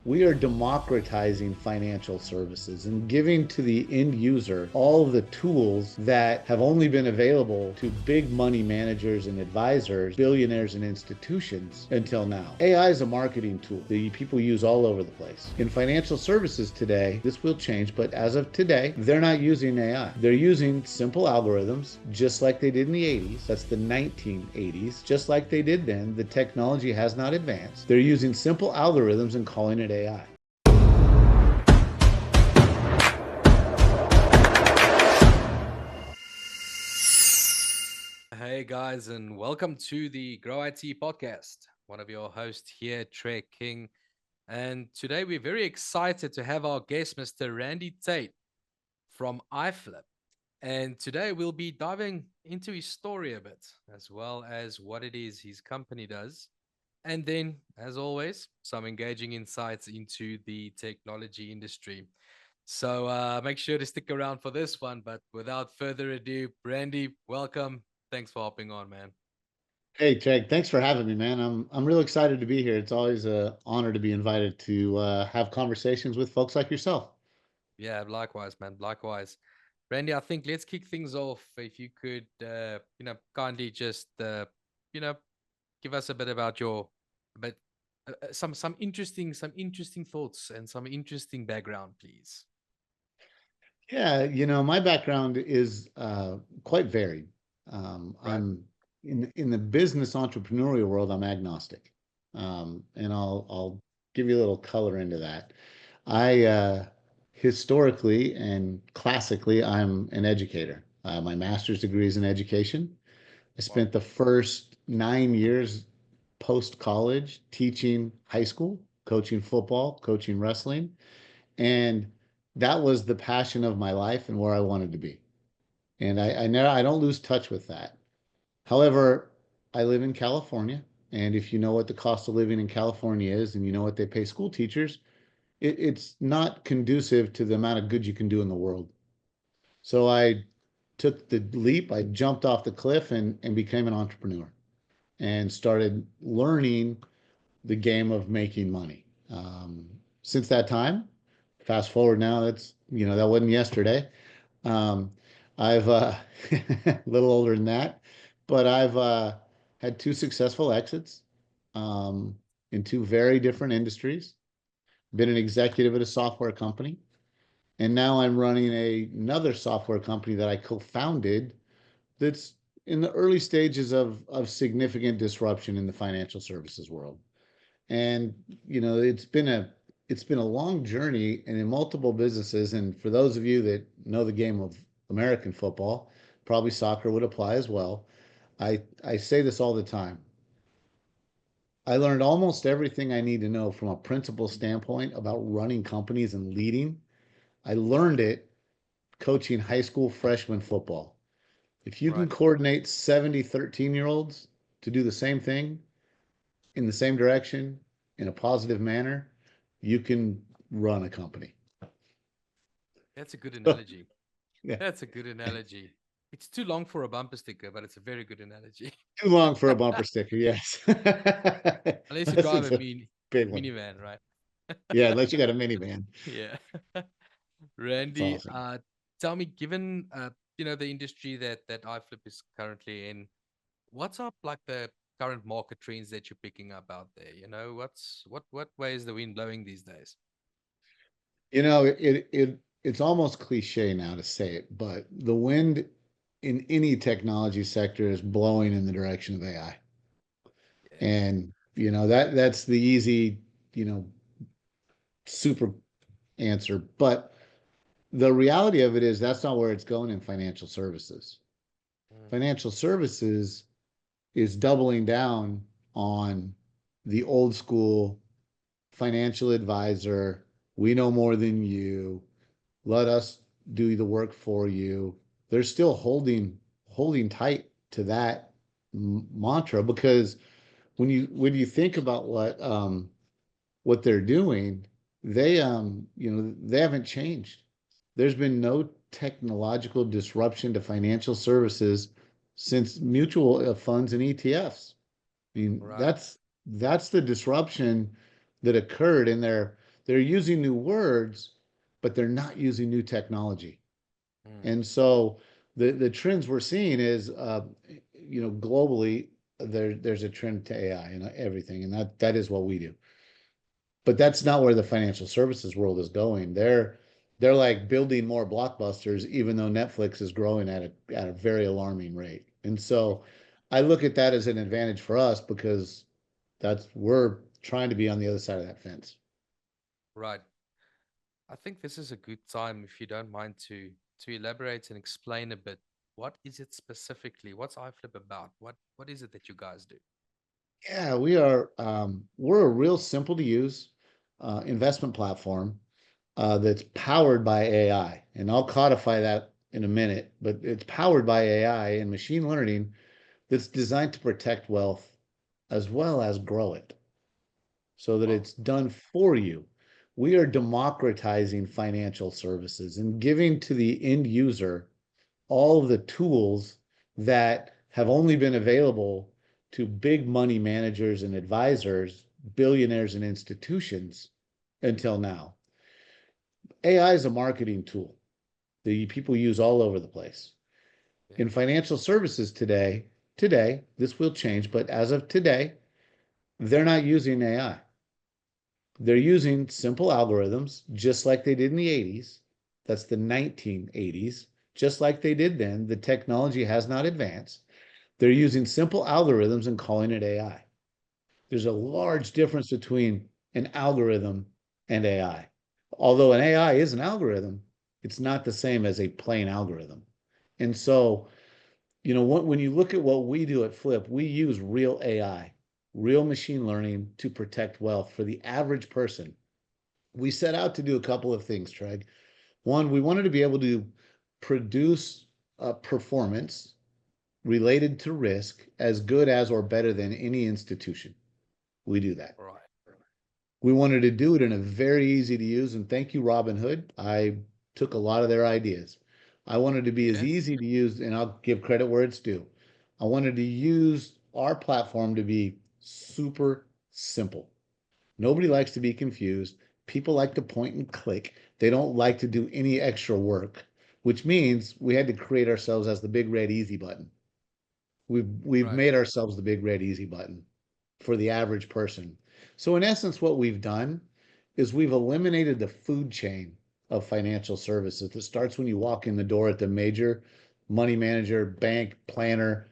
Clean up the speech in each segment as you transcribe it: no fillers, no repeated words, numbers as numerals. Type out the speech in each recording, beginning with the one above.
We are democratizing financial services and giving to the end user all of the tools that have only been available to big money managers and advisors, billionaires and institutions until now. AI is a marketing tool that people use all over the place. In financial services today, this will change, but as of today, they're not using AI. They're using simple algorithms, just like they did in the 80s. That's the 1980s. Just like they did then, the technology has not advanced. They're using simple algorithms and calling it AI. Hey guys, and welcome to the Grow IT podcast. One of your hosts here, Trey King. And today we're very excited to have our guest, Mr. Randy Tate from iFlip. And today we'll be diving into his story a bit, as well as what it is his company does. And then, as always, some engaging insights into the technology industry. So make sure to stick around for this one. But without further ado, Randy, welcome. Thanks for hopping on, man. Hey, Craig, thanks for having me, man. I'm real excited to be here. It's always an honor to be invited to have conversations with folks like yourself. Yeah, likewise, man. Likewise. Randy, I think let's kick things off. If you could, kindly just, you know, give us a bit about a bit, some interesting thoughts and some interesting background, please. Yeah, my background is quite varied. Right. I'm in the business entrepreneurial world, I'm agnostic. And I'll give you a little color into that. I historically and classically, I'm an educator. My master's degree is in education. I Wow. spent the first 9 years post-college teaching high school, coaching football, coaching wrestling, and that was the passion of my life and where I wanted to be. And I don't lose touch with that. However, I live in California, and if you know what the cost of living in California is, and you know what they pay school teachers, it's not conducive to the amount of good you can do in the world. So I took the leap. I jumped off the cliff and became an entrepreneur and started learning the game of making money. Since that time, fast forward now, that wasn't yesterday. Um, I've a little older than that, but I've had two successful exits um, in two very different industries. Been an executive at a software company, and now I'm running another software company that I co-founded that's in the early stages of significant disruption in the financial services world. And it's been a long journey and in multiple businesses. And for those of you that know the game of American football, probably soccer would apply as well. I say this all the time. I learned almost everything I need to know from a principal standpoint about running companies and leading. I learned it coaching high school freshman football. If you can Right. coordinate 70 13-year-olds to do the same thing in the same direction in a positive manner, you can run a company. That's a good analogy. Yeah. That's a good analogy. It's too long for a bumper sticker, but it's a very good analogy. Too long for a bumper sticker, yes. Unless you This drive is a a big one. minivan, right? Yeah, unless you got a minivan. Yeah. It's Randy, awesome. tell me, given the industry that iFlip is currently in, what's up like the current market trends that you're picking up out there? What way is the wind blowing these days? It's almost cliche now to say it, but the wind in any technology sector is blowing in the direction of AI. Yeah. And that's the easy, you know, super answer. But the reality of it is that's not where it's going in financial services. Mm. Financial services is doubling down on the old school financial advisor. We know more than you. Let us do the work for you. They're still holding tight to that mantra because when you think about what they're doing, they haven't changed. There's been no technological disruption to financial services since mutual funds and ETFs. I mean, Right. that's the disruption that occurred in there. They're using new words, but they're not using new technology. Mm. And so the trends we're seeing is, globally, there's a trend to AI and everything, and that is what we do. But that's not where the financial services world is going. They're like building more blockbusters, even though Netflix is growing at a very alarming rate. And so I look at that as an advantage for us because that's we're trying to be on the other side of that fence. Right. I think this is a good time, if you don't mind, to elaborate and explain a bit. What is it specifically? What's iFlip about? What is it that you guys do? Yeah, we're a real simple to use investment platform that's powered by AI. And I'll codify that in a minute, but it's powered by AI and machine learning that's designed to protect wealth as well as grow it so that Wow. it's done for you. We are democratizing financial services and giving to the end user all of the tools that have only been available to big money managers and advisors, billionaires and institutions until now. AI is a marketing tool that people use all over the place. Yeah. In financial services today, this will change, but as of today, they're not using AI. They're using simple algorithms just like they did in the 80s. That's the 1980s. Just like they did then, the technology has not advanced. They're using simple algorithms and calling it AI. There's a Wow. large difference between an algorithm and AI. Although an AI is an algorithm, it's not the same as a plain algorithm. And so, when you look at what we do at Flip, we use real AI, real machine learning to protect wealth for the average person. We set out to do a couple of things, Treg. One, we wanted to be able to produce a performance related to risk as good as or better than any institution. We do that. Right. We wanted to do it in a very easy to use, and thank you, Robinhood. I took a lot of their ideas. I wanted to be as Yeah. easy to use, and I'll give credit where it's due. I wanted to use our platform to be super simple. Nobody likes to be confused. People like to point and click. They don't like to do any extra work, which means we had to create ourselves as the big red easy button. We've Right. made ourselves the big red easy button for the average person. So in essence, what we've done is we've eliminated the food chain of financial services that starts when you walk in the door at the major money manager, bank, planner,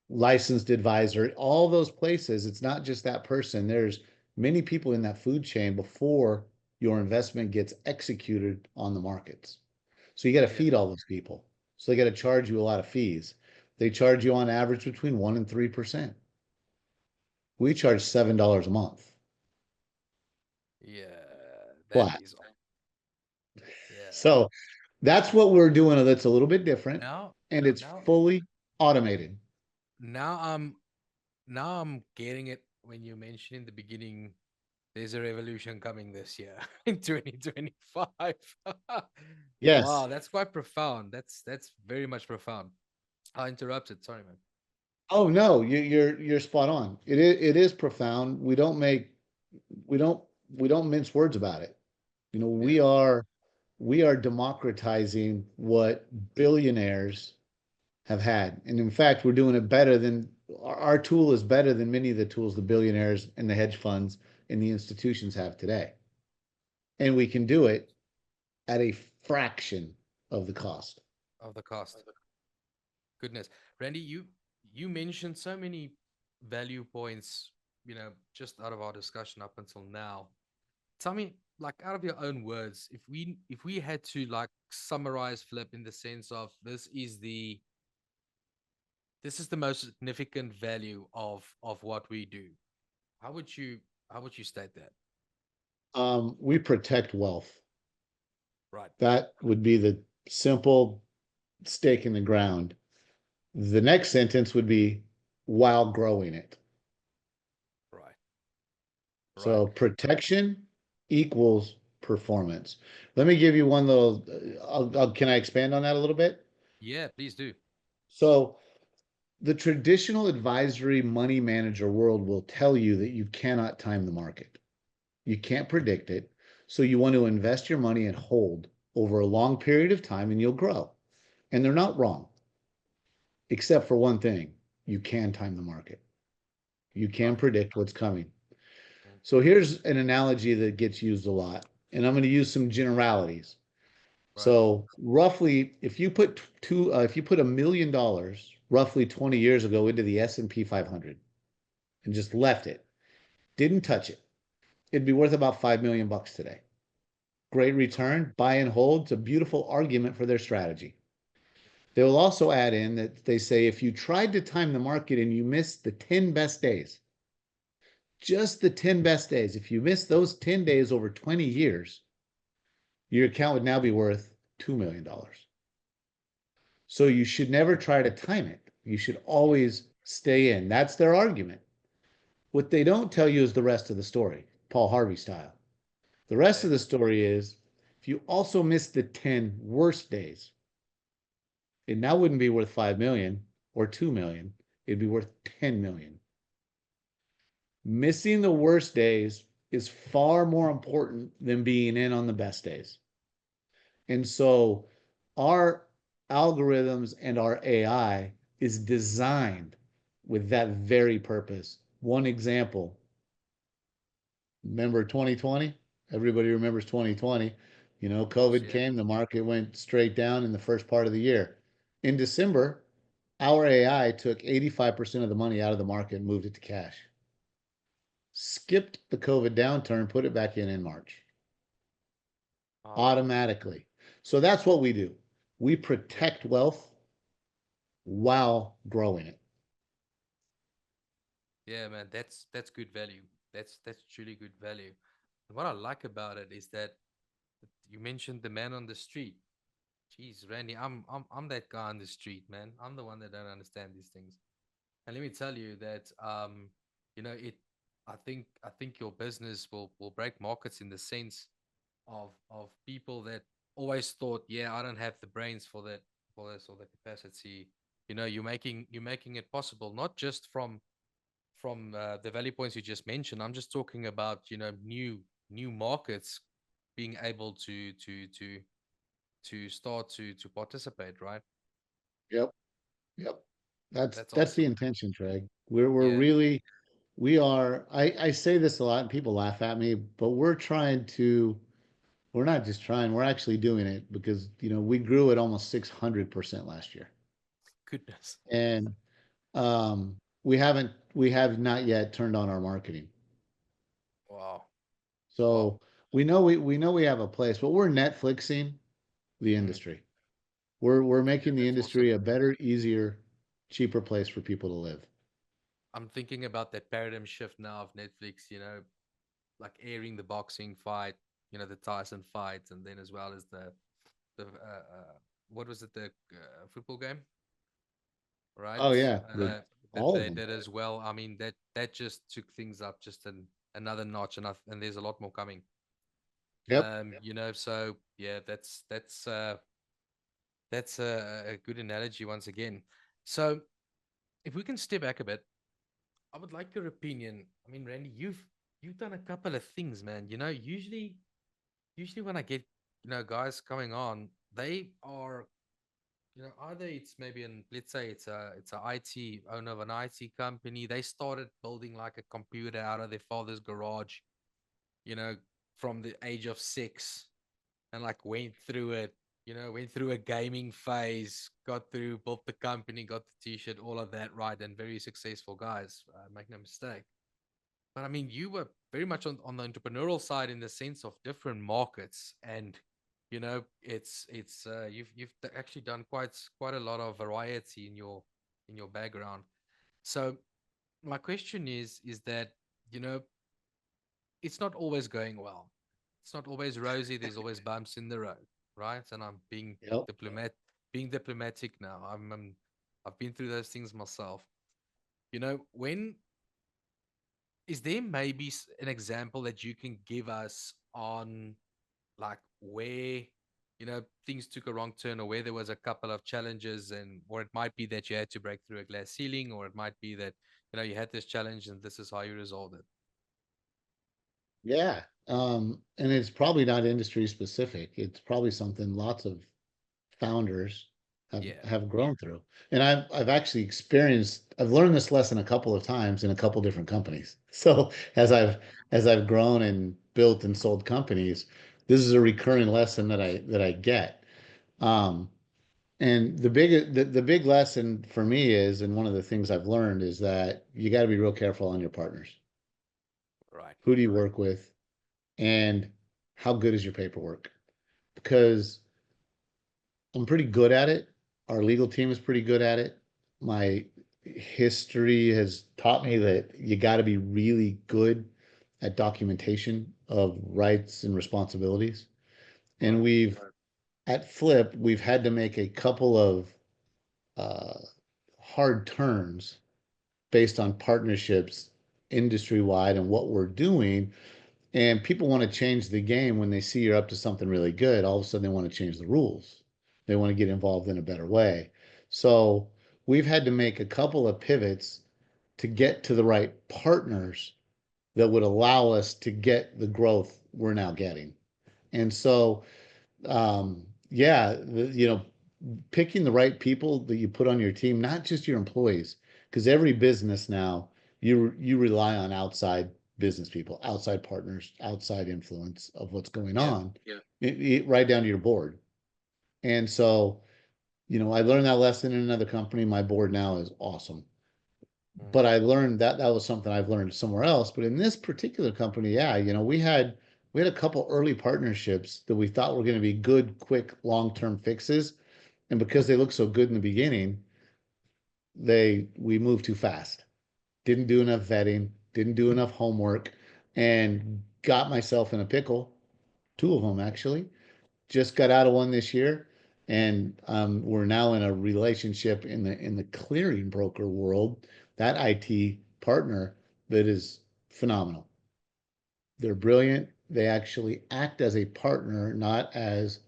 licensed advisor, all those places. It's not just that person. There's many people in that food chain before your investment gets executed on the markets. So you got to Yeah. feed all those people. So they got to charge you a lot of fees. They charge you on average between 1% and 3%. We charge $7 a month Yeah. That flat. is yeah. So that's what we're doing that's a little bit different, Now and it's now fully automated. now I'm getting it when you mentioned in the beginning there's a revolution coming this year in 2025. Yes. Wow, that's quite profound. That's very much profound. I interrupted. Sorry, man. Oh no, you're spot on. It is profound. We don't mince words about it. You know, we Yeah. are we are democratizing what billionaires have had. And in fact, we're doing it better than our tool is better than many of the tools the billionaires and the hedge funds and the institutions have today. And we can do it at a fraction of the cost. Of the cost. Goodness. Randy, you mentioned so many value points, just out of our discussion up until now. Tell me, like out of your own words, if we had to like summarize Flip in the sense of this is the most significant value of what we do. How would you how would you state that? We protect wealth. Right. That would be the simple stake in the ground. The next sentence would be while growing it. Right. Right. So protection equals performance. Let me give you one little, can I expand on that a little bit? Yeah, please do. So the traditional advisory money manager world will tell you that you cannot time the market. You can't predict it. So you want to invest your money and hold over a long period of time and you'll grow. And they're not wrong, except for one thing. You can time the market. You can Right. predict what's coming. Mm. So here's an analogy that gets used a lot, and I'm going to use some generalities. Right. So roughly, if you put $1 million roughly 20 years ago into the S&P 500 and just left it, didn't touch it, it'd be worth about 5 million bucks today. Great Sure. return, buy and hold. It's a beautiful argument for their strategy. They will also add in that they say if you tried to time the market and you missed the 10 best days, just the 10 best days, if you missed those 10 days over 20 years, your account would now be worth $2 million. So you should never try to time it. You should Yeah. always stay in. That's their argument. What they don't tell you is the rest of the story, Paul Harvey style. The rest of Okay. the story is if you also miss the 10 worst days, it now wouldn't be worth 5 million or 2 million. It'd be worth 10 million. Missing the worst days is far more important than being in on the best days. And so our algorithms and our AI is designed with that very purpose. One example, remember 2020? Everybody remembers 2020. You know, Of course. COVID Yeah. came, the market went straight down in the first part of the year. In December, our AI took 85% of the money out of the market and moved it to cash. Skipped the COVID downturn, put it back in March Oh wow. automatically. So that's what we do. We Yeah. protect wealth while growing it. Yeah, man. That's good value. That's truly good value. And what I like about it is that you mentioned the man on the street. Jeez, Randy, I'm that guy on the street, man. I'm the one that don't understand these things. And let me tell you that it I think your business will break markets in the sense of people that always thought, yeah, I don't have the brains for this or the capacity. You're making it possible, not just from the value points you just mentioned. I'm just talking about new markets being able to start to participate, right? Yep. Yep. That's That's that's the awesome. intention, Trey. We're Yeah, really we are I say this a lot and people laugh at me, but we're not just trying, we're actually doing it because we grew at almost 600% last year. goodness. And we have not yet turned on our marketing. Wow. Wow. So we know we have a place, but we're Netflixing the Mm. industry. We're Yeah, making the that's awesome. industry a better, easier, cheaper place for people to live. I'm thinking about that paradigm shift now of Netflix, like airing the boxing fight, the Tyson fight, and then as well as the what was it, the football game, right? Oh yeah, That all of they them. did as well. I mean, that just took things up just another notch, and there's a lot more coming. Yep. So yeah, that's a good analogy once again. So if we can step back a bit, I would like your opinion. I mean, Randy, you've done a couple of things, man. Usually when I get guys coming on, they are either it's maybe an let's say it's a IT owner of an IT company. They started building like a computer out of their father's garage, you know, from the age of 6, and like went through it. Went through a gaming phase, got through, built the company, got the T-shirt, all of that, right, and very successful guys. Make no mistake. But I mean, you were very much on the entrepreneurial side in the sense of different markets, and you've actually done quite a lot of variety in your background. So my question is that you know it's not always going well. It's not always rosy. There's always bumps in the road, right? And I'm Yep. being diplomatic now. I've been through those things myself. When is there maybe an example that you can give us on like where things took a wrong turn, or where there was a couple of challenges, and or it might be that you had to break through a glass ceiling, or it might be that you had this challenge and this is how you resolved it. Yeah. And it's probably not industry specific. It's probably something lots of founders Yeah. have grown through. And I've actually experienced, I've learned this lesson a couple of times in a couple different companies. So as I've grown and built and sold companies, this is a recurring lesson that I get. Um, and the big lesson for me is, and one of the things I've learned is that you got to be real careful on your partners. Right. Who do you work with, and how good is your paperwork? Because I'm pretty good at it. Our legal team is pretty good at it. My history has taught me that you got to be really good at documentation of rights and responsibilities. And Right. at Flip, we've had to make a couple of uh, hard turns based on partnerships industry wide and what we're doing. And people want to change the game when they see you're up to something really good. All of a sudden, they want to change the rules. They want to get involved in a better way. So we've had to make a couple of pivots to get to the right partners that would allow us to get the growth we're now getting. And so, yeah, picking the right people that you put on your team, not just your employees, because every business now you rely on outside business people, outside partners, outside influence of what's going Yeah. on, right down to your board. And so, I learned that lesson in another company. My board now is awesome. Mm. But I learned that that was something I've learned somewhere else. But in this particular company, yeah, we had a couple early partnerships that we thought were going to be good, quick, long-term fixes. And because they looked so good in the beginning, we moved too fast. Didn't do enough vetting, didn't do enough homework, and got myself in a pickle. Two of them actually. Just got out of one this year, and we're now in a relationship in the clearing broker world. That IT partner that is phenomenal. They're brilliant. They actually act as a partner, not as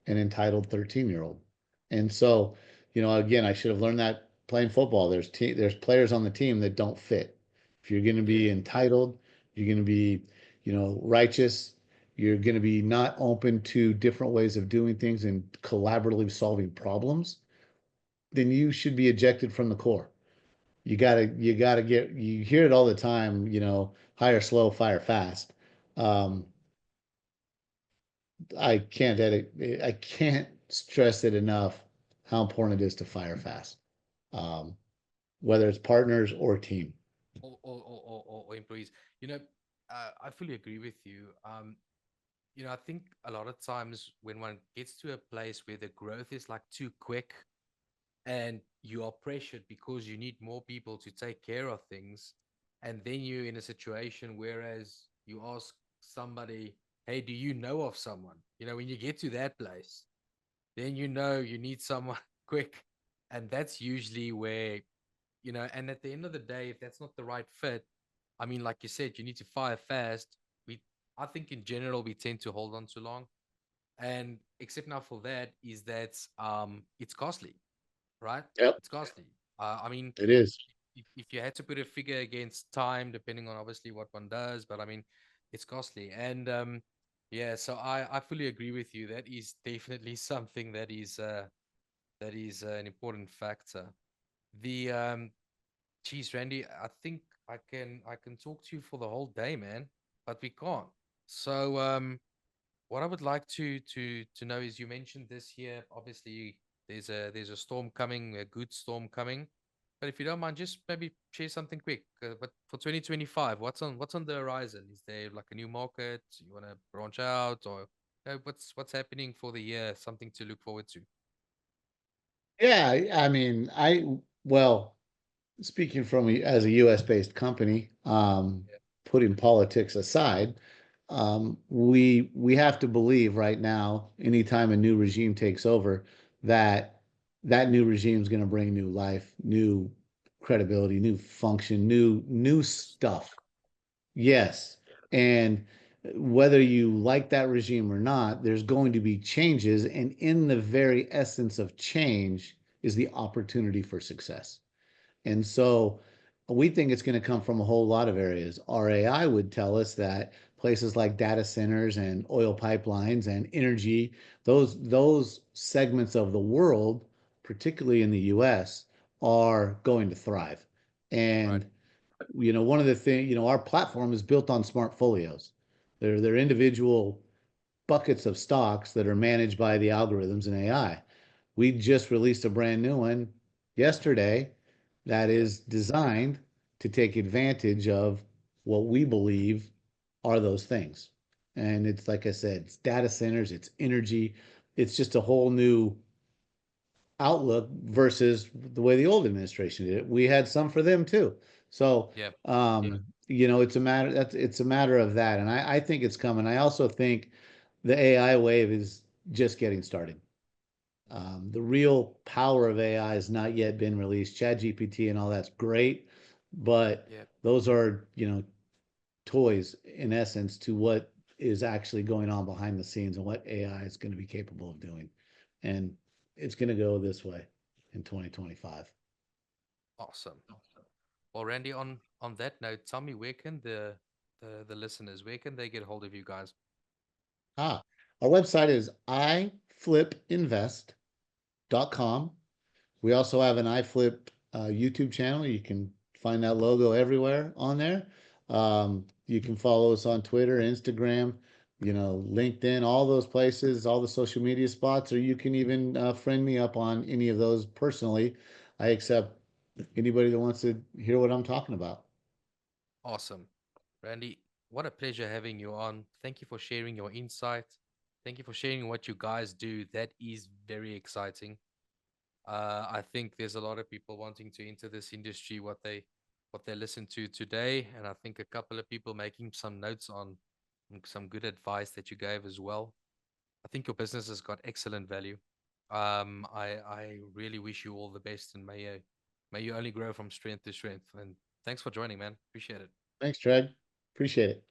an entitled 13-year-old. And so, again, I should have learned that playing football. There's players on the team that don't fit. If you're going to Yeah. be entitled, you're going to be, righteous, you're going to be not open to different ways of doing things and collaboratively solving problems, then you should be ejected from the core. You hear it all the time, hire slow, fire fast. Um, I can't stress it enough how important it is to fire fast, um, whether it's partners or team. Or employees. You know, I fully agree with you. I think a lot of times when one gets to a place where the growth is like too quick and you are pressured because you need more people to take care of things, and then you're in a situation whereas you ask somebody, hey, do you know of someone? When you get to that place, then you need someone quick. And that's usually where, and at the end of the day, if that's not the right fit, I mean, like you said, you need to fire fast. I think in general, we tend to hold on too long. And except now for that is that it's costly, right? Yep, It's costly. I mean, it is. if you had to put a figure against time, depending on obviously what one does, but I mean, it's costly. And yeah, so I fully agree with you. That is definitely something that is an important factor. The Geez, Randy, I think I can talk to you for the whole day, man, but we can't. So what I would like to know is, you mentioned this year, obviously there's a storm coming, a good storm coming. But if you don't mind, just maybe share something quick. But for 2025, what's on the horizon? Is there like a new market you want to branch out, or what's happening for the year? Something to look forward to. Yeah, I mean, well, speaking as a US based company, putting politics aside, we have to believe right now, anytime a new regime takes over, that that new regime is going to bring new life, new credibility, new function, new stuff. Yes. And whether you like that regime or not, there's going to be changes. And in the very essence of change is the opportunity for success. And so we think it's going to come from a whole lot of areas. RAI would tell us that places like data centers and oil pipelines and energy, those segments of the world, particularly in the US, are going to thrive. Right. And one of the things, our platform is built on smart folios. They're individual buckets of stocks that are managed by the algorithms and AI. We just released a brand new one yesterday that Yeah. is designed to take advantage of what we believe are those things. And it's like I said, it's data centers, it's energy, it's just a whole new outlook versus the way the old administration did it. We had some for them too. So, Yeah. it's a matter of that. And I think it's coming. I also think the AI wave is just getting started. The real power of AI has not yet been released. Chat GPT and all that's great, but Yeah. those are, toys in essence to what is actually going on behind the scenes and what AI is going to be capable of doing. And it's going to go this way in 2025. Awesome. Well, Randy, on that note, tell me, where can the listeners, where can they get hold of you guys? Ah, our website is iflipinvest.com. We also have an iFlip YouTube channel. You can find that logo everywhere on there. You can follow us on Twitter, Instagram, LinkedIn, all those places, all the social media spots, or you can even friend me up on any of those personally. I accept anybody that wants to hear what I'm talking about. Awesome. Randy, what a pleasure having you on. Thank you for sharing your insight. Thank you for sharing what you guys do. That is very exciting. I think there's a lot of people wanting to enter this industry, what they listen to today, and I think a couple of people making some notes on some good advice that you gave as well. I think your business has got excellent value. I really wish you all the best, and may you only grow from strength to strength. And thanks for joining, man. Appreciate it. Thanks, Treg. Appreciate it.